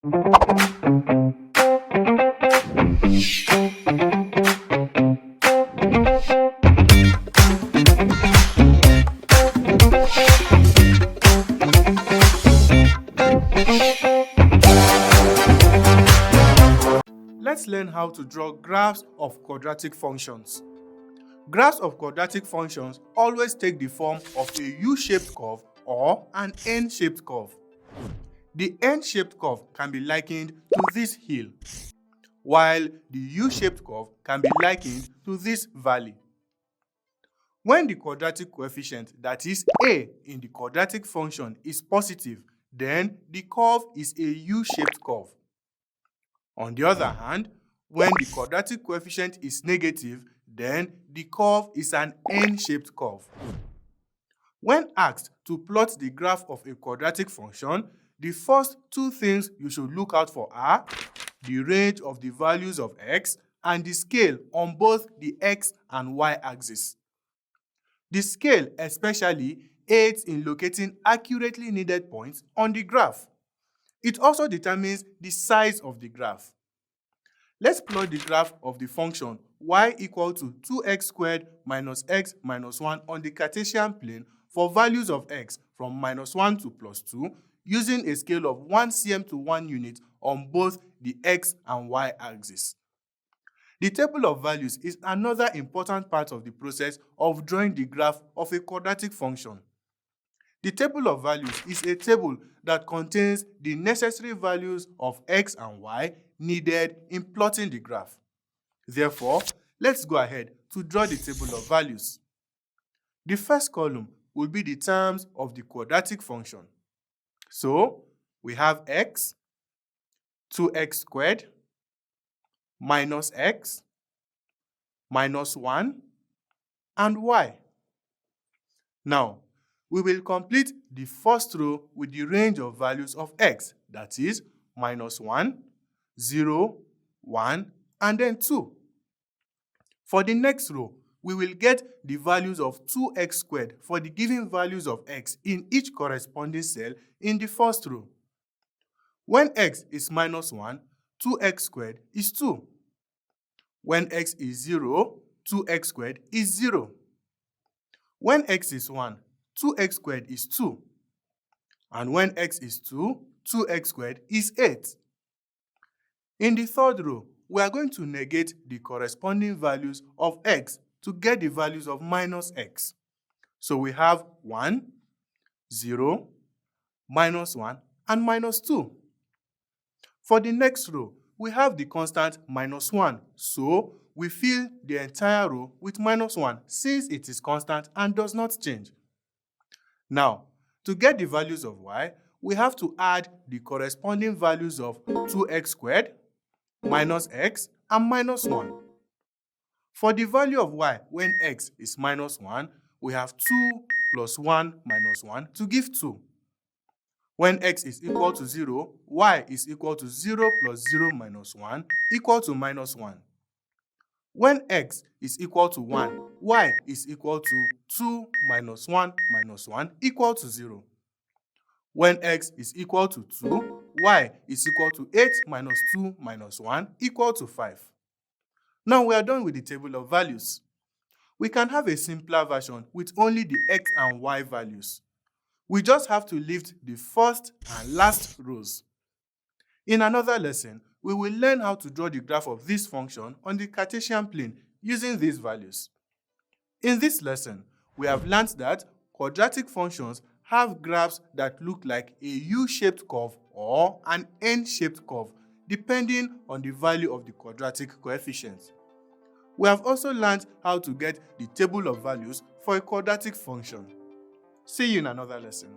Let's learn how to draw graphs of quadratic functions. Graphs of quadratic functions always take the form of a U-shaped curve or an N-shaped curve. The N-shaped curve can be likened to this hill, while the U-shaped curve can be likened to this valley. When the quadratic coefficient, that is a in the quadratic function, is positive, then the curve is a U-shaped curve. On the other hand, when the quadratic coefficient is negative, then the curve is an N-shaped curve. When asked to plot the graph of a quadratic function, the first two things you should look out for are the range of the values of x and the scale on both the x and y axis. The scale especially aids in locating accurately needed points on the graph. It also determines the size of the graph. Let's plot the graph of the function y equal to 2x squared minus x minus 1 on the Cartesian plane for values of x from -1 to +2 using a scale of 1 cm to 1 unit on both the x and y axis. The table of values is another important part of the process of drawing the graph of a quadratic function. The table of values is a table that contains the necessary values of x and y needed in plotting the graph. Therefore, let's go ahead to draw the table of values. The first column will be the terms of the quadratic function. So, we have x, 2x squared, minus x, minus 1, and y. Now, we will complete the first row with the range of values of x, that is, -1, 0, 1, and then 2. For the next row, we will get the values of 2x squared for the given values of x in each corresponding cell in the first row. When x is -1, 2x squared is 2. When x is 0, 2x squared is 0. When x is 1, 2x squared is 2. And when x is 2, 2x squared is 8. In the third row, we are going to negate the corresponding values of x to get the values of -x. So we have 1, 0, -1, and -2. For the next row, we have the constant -1, so we fill the entire row with -1 since it is constant and does not change. Now, to get the values of y, we have to add the corresponding values of 2x squared, minus x, and -1. For the value of y when x is -1, we have 2 plus 1 minus 1 to give 2. When x is equal to 0, y is equal to 0 plus 0 minus 1 equal to -1. When x is equal to 1, y is equal to 2 minus 1 minus 1 equal to 0. When x is equal to 2, y is equal to 8 minus 2 minus 1 equal to 5. Now we are done with the table of values. We can have a simpler version with only the x and y values. We just have to lift the first and last rows. In another lesson, we will learn how to draw the graph of this function on the Cartesian plane using these values. In this lesson, we have learned that quadratic functions have graphs that look like a U-shaped curve or an N-shaped curve, depending on the value of the quadratic coefficient. We have also learned how to get the table of values for a quadratic function. See you in another lesson.